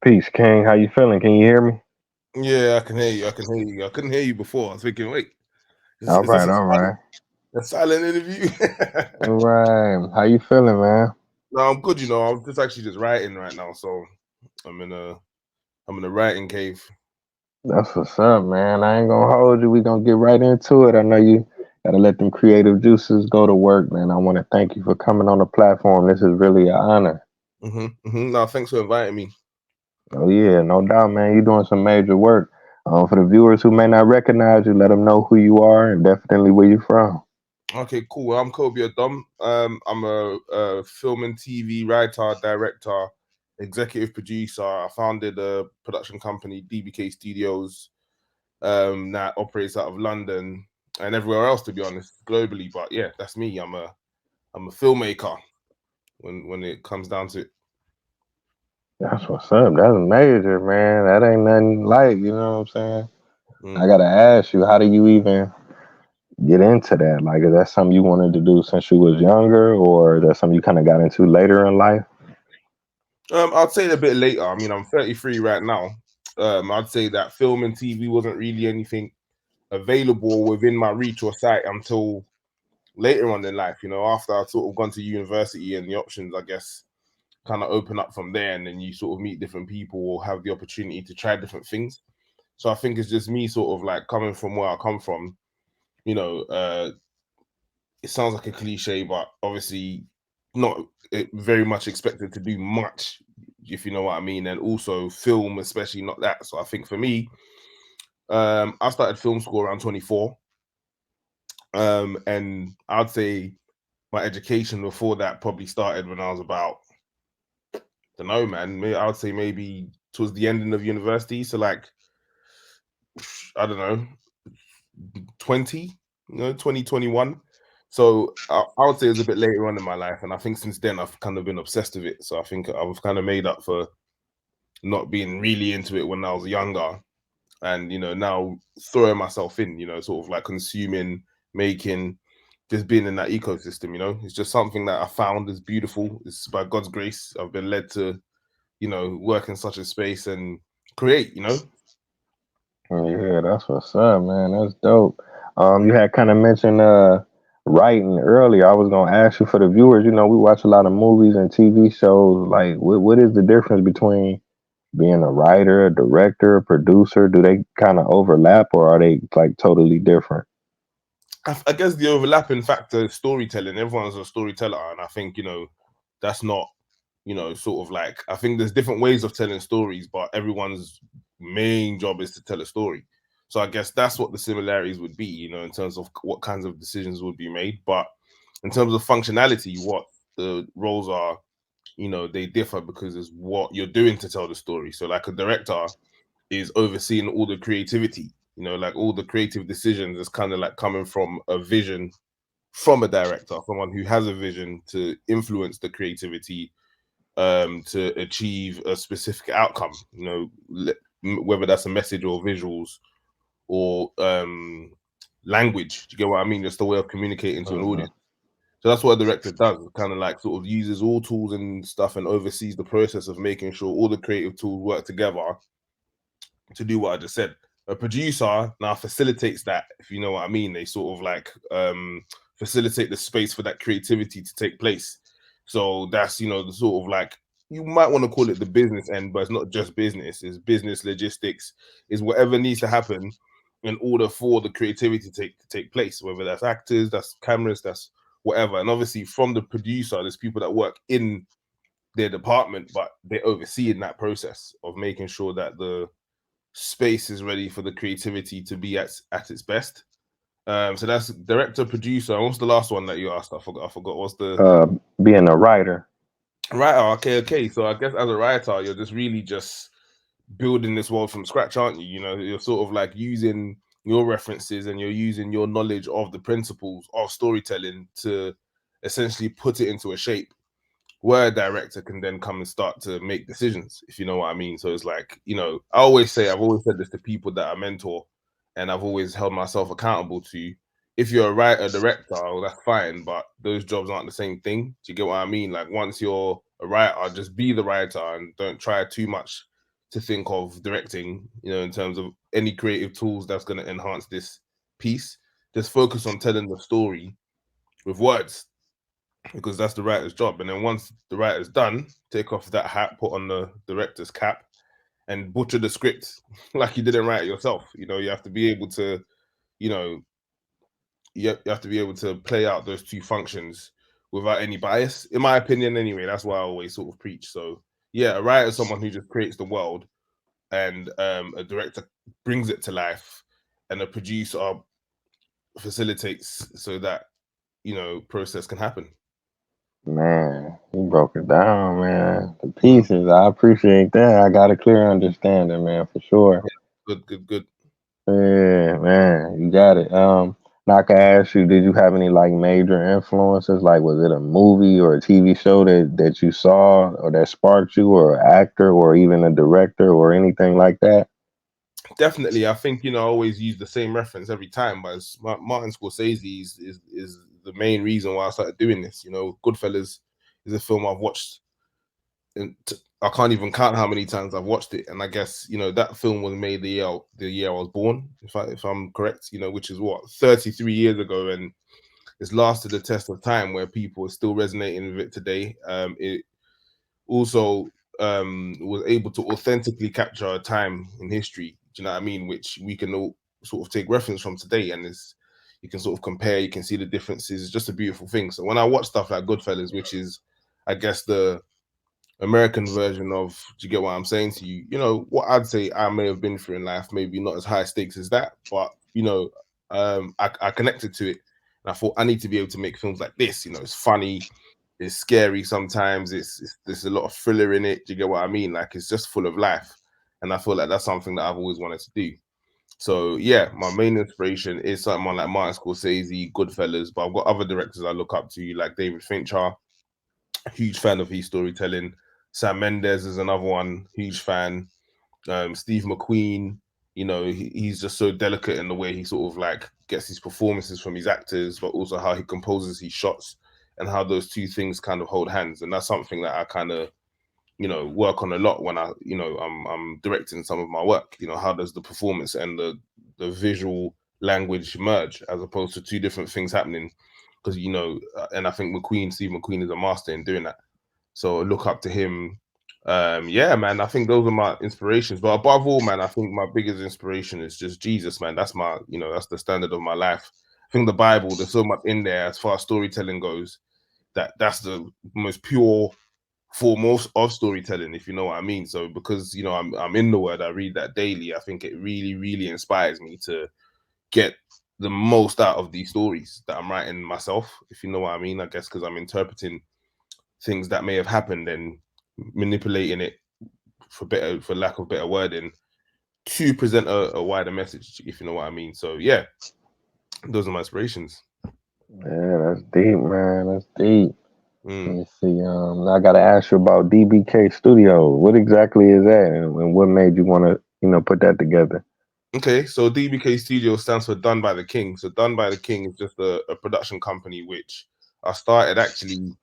Peace, King. How you feeling? Can you hear me? Yeah, I can hear you. I can hear you. I couldn't hear you before. I was thinking, wait, All is this right, all right, a silent interview? all right. How you feeling, man? No, I'm good. I'm just writing right now, so I'm in a I'm in a writing cave. That's what's up, man. I ain't gonna hold you. We gonna get right into it. I know you gotta let them creative juices go to work, man. I want to thank you for coming on the platform. This is really an honor. No, thanks for inviting me. Oh yeah, no doubt, man. You're doing some major work. For the viewers who may not recognize you, let them know who you are and definitely where you're from. Okay, cool. Well, I'm Koby Adom. I'm a film and TV writer, director, executive producer. I founded a production company, DBK Studios, that operates out of London and everywhere else, to be honest, globally. But yeah, that's me. I'm a filmmaker when it comes down to it. That's what's up. That's major, man. That ain't nothing light. You know what I'm saying? I Mm. gotta ask you, how do you even get into that? Like, is that something you wanted to do since you was younger, or is that something you kind of got into later in life? I'd say a bit later. I mean, I'm 33 right now. I'd say that film and TV wasn't really anything available within my reach or sight until later on in life. After I'd sort of gone to university and the options, I guess, kind of open up from there, and then you sort of meet different people or have the opportunity to try different things. So I think it's just me sort of like coming from where I come from. You know, uh, it sounds like a cliche, but obviously not very much expected to do much, if you know what I mean. And also film, especially not that. So I think for me, I started film school around 24. And I'd say my education before that probably started when I was about, I don't know, man. I would say maybe towards the ending of university. So like, I don't know, 20, 2021. So I would say it was a bit later on in my life, and I think since then I've kind of been obsessed with it. So I think I've kind of made up for not being really into it when I was younger, and now throwing myself in, sort of like consuming, making, just being in that ecosystem. It's just something that I found is beautiful. It's by God's grace I've been led to, work in such a space and create. Yeah, that's what's up, man. That's dope. You had kind of mentioned writing earlier. I was gonna ask you, for the viewers. You know, we watch a lot of movies and TV shows. Like, what is the difference between being a writer, a director, a producer? Do they kind of overlap, or are they like totally different? I guess the overlapping factor is storytelling. Everyone's a storyteller, and I think that's not sort of like, I think there's different ways of telling stories, but everyone's main job is to tell a story. So I guess that's what the similarities would be, in terms of what kinds of decisions would be made. But in terms of functionality, what the roles are, they differ because it's what you're doing to tell the story. So like a director is overseeing all the creativity, like all the creative decisions is kind of like coming from a vision from a director, someone who has a vision to influence the creativity, to achieve a specific outcome, whether that's a message or visuals or language. Do you get what I mean? Just the way of communicating to an Mhm. audience. So that's what a director does, kind of like sort of uses all tools and stuff and oversees the process of making sure all the creative tools work together to do what I just said. A producer now facilitates that, if you know what I mean. They sort of like facilitate the space for that creativity to take place. So that's the sort of like, you might want to call it the business end, but it's not just business. It's business logistics, is whatever needs to happen in order for the creativity to take place. Whether that's actors, that's cameras, that's whatever. And obviously, from the producer, there's people that work in their department, but they're overseeing that process of making sure that the space is ready for the creativity to be at its best. So that's director, producer. And what's the last one that you asked? I forgot. I forgot. What's the Uh, Being a writer. writer? Okay, okay. So I guess as a writer, you're just really just building this world from scratch, aren't you? You're sort of like using your references and you're using your knowledge of the principles of storytelling to essentially put it into a shape where a director can then come and start to make decisions, if you know what I mean. So it's like, I've always said this to people that I mentor, and I've always held myself accountable to. If you're a writer, director, well, that's fine, but those jobs aren't the same thing. Do you get what I mean? Like, once you're a writer, just be the writer and don't try too much to think of directing, in terms of any creative tools that's going to enhance this piece. Just focus on telling the story with words, because that's the writer's job. And then once the writer's done, take off that hat, put on the director's cap, and butcher the script like you didn't write it yourself. You have to be able to, you know, you have to be able to play out those two functions without any bias, in my opinion. Anyway, that's why I always sort of preach. So yeah, a writer is someone who just creates the world, and a director brings it to life, and a producer facilitates so that process can happen. Man, you broke it down, man. The Mm. pieces. I appreciate that. I got a clear understanding, man, for sure. Good, good, good. Yeah, man, you got it. Now I can ask you, did you have any like major influences? Like, was it a movie or a TV show that you saw or that sparked you, or an actor, or even a director, or anything like that? Definitely, I think I always use the same reference every time, but it's Martin Scorsese is the main reason why I started doing this. Goodfellas is a film I've watched, and I can't even count how many times I've watched it. And I guess that film was made the year I was born, if I'm correct. Which is what, 33 years ago, and it's lasted the test of time where people are still resonating with it today. It also was able to authentically capture a time in history. Do you know what I mean? Which we can all sort of take reference from today, and you can sort of compare. You can see the differences. It's just a beautiful thing. So when I watch stuff like Goodfellas, which is, I guess, the American version of, do you get what I'm saying to you? What I'd say I may have been through in life, maybe not as high stakes as that, but I connected to it, and I thought I need to be able to make films like this. It's funny, it's scary sometimes, there's a lot of thriller in it. Do you get what I mean? Like, it's just full of life, and I feel like that's something that I've always wanted to do. So yeah, my main inspiration is someone like Martin Scorsese, Goodfellas, but I've got other directors I look up to, like David Fincher, huge fan of his storytelling. Sam Mendes is another one, huge fan. Steve McQueen, he's just so delicate in the way he sort of like gets his performances from his actors, but also how he composes his shots, and how those two things kind of hold hands. And that's something that I kind of work on a lot when I'm directing some of my work. How does the performance and the visual language merge, as opposed to two different things happening? Because and I think Steve McQueen is a master in doing that. So look up to him. Yeah, man, I think those are my inspirations. But above all, man, I think my biggest inspiration is just Jesus, man. That's the standard of my life. I think the Bible, there's so much in there as far as storytelling goes, that's the most pure foremost of storytelling, if you know what I mean. So because I'm in the word, I read that daily. I think it really, really inspires me to get the most out of these stories that I'm writing myself, if you know what I mean. I guess because I'm interpreting things that may have happened and manipulating it, for lack of better wording, to present a wider message, if you know what I mean. So yeah, those are my inspirations. Yeah, that's deep, man. That's deep. Let Mm. me see. I gotta ask you about DBK Studio. What exactly is that, and what made you want to, put that together? Okay, so DBK Studio stands for Done by the King. So Done by the King is just a production company which I started, actually.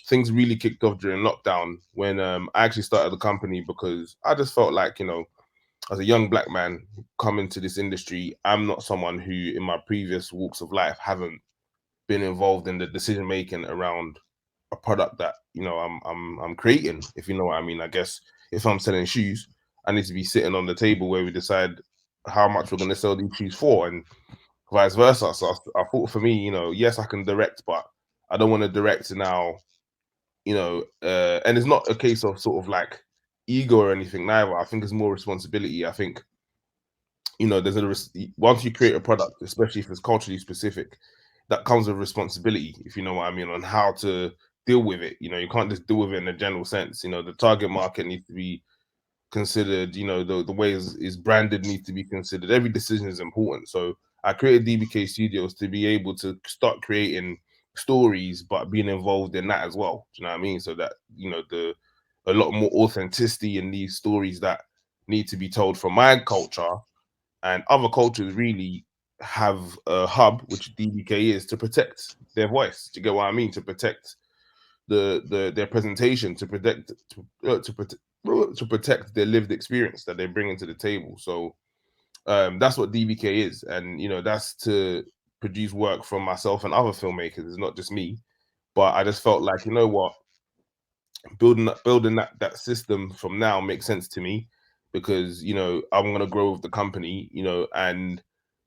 Things really kicked off during lockdown when I actually started the company, because I just felt like, as a young black man coming to this industry, I'm not someone who in my previous walks of life haven't been involved in the decision making around a product that I'm creating, if you know what I mean. I guess if I'm selling shoes, I need to be sitting on the table where we decide how much we're going to sell these shoes for, and vice versa. So I thought, for me, yes, I can direct, but I don't want to direct now, and it's not a case of sort of like ego or anything neither. I think it's more responsibility. I think once you create a product, especially if it's culturally specific, that comes with responsibility, if you know what I mean, on how to deal with it. You can't just deal with it in a general sense. The target market needs to be considered. The way is branded needs to be considered. Every decision is important. So I created DBK Studios to be able to start creating stories, but being involved in that as well. Do you know what I mean? So that the a lot more authenticity in these stories that need to be told from my culture, and other cultures really have a hub, which DBK is, to protect their voice. Do you get what I mean? To protect their presentation, to protect to protect their lived experience that they bring into the table. So that's what DBK is, and that's to produce work from myself and other filmmakers. It's not just me, but I just felt like, what, building that system from now makes sense to me, because I'm gonna grow with the company, and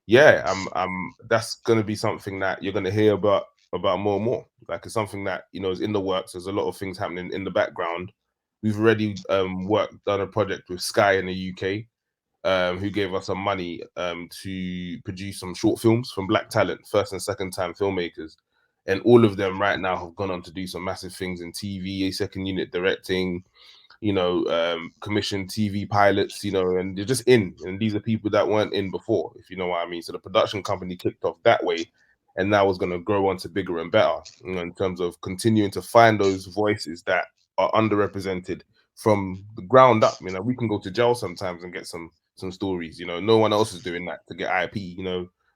yeah, I'm that's gonna be something that you're gonna hear about more and more. Like, it's something that is in the works. There's a lot of things happening in the background. We've already done a project with Sky in the UK, who gave us some money to produce some short films from black talent, first and second time filmmakers. And all of them right now have gone on to do some massive things in TV, second unit directing, commissioned TV pilots, and they're just in. And these are people that weren't in before, if you know what I mean. So the production company kicked off that way, and now is going to grow on to bigger and better, in terms of continuing to find those voices that are underrepresented from the ground up. We can go to jail sometimes and get some stories. No one else is doing that to get IP.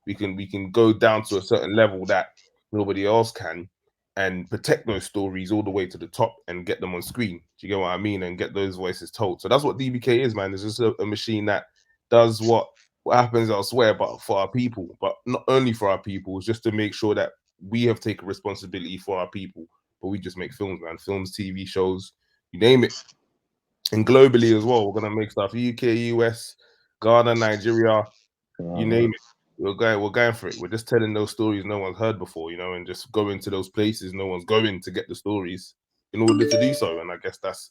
We can go down to a certain level that nobody else can, and protect those stories all the way to the top and get them on screen. Do you get what I mean? And get those voices told. So that's what DBK is, man. It's just a machine that does what happens elsewhere, but for our people. But not only for our people, it's just to make sure that we have taken responsibility for our people. But we just make films, man. Films, TV shows, you name it. And globally as well, we're gonna make stuff UK, US, Ghana, Nigeria, you Uh, name it. We're going for it. We're just telling those stories no one's heard before, and just going to those places no one's going to get the stories in order to do so. And I guess that's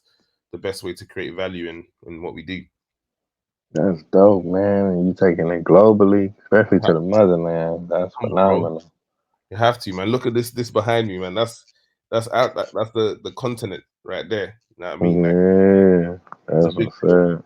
the best way to create value in what we do. that's dope, man. And you taking it globally, especially You to have the to. motherland. That's Come on, bro. phenomenal. You have to, man. Look at this behind me, man. That's out. That's the continent right there. You know what I mean? Like, Yeah, it's a that's big what's deal. up.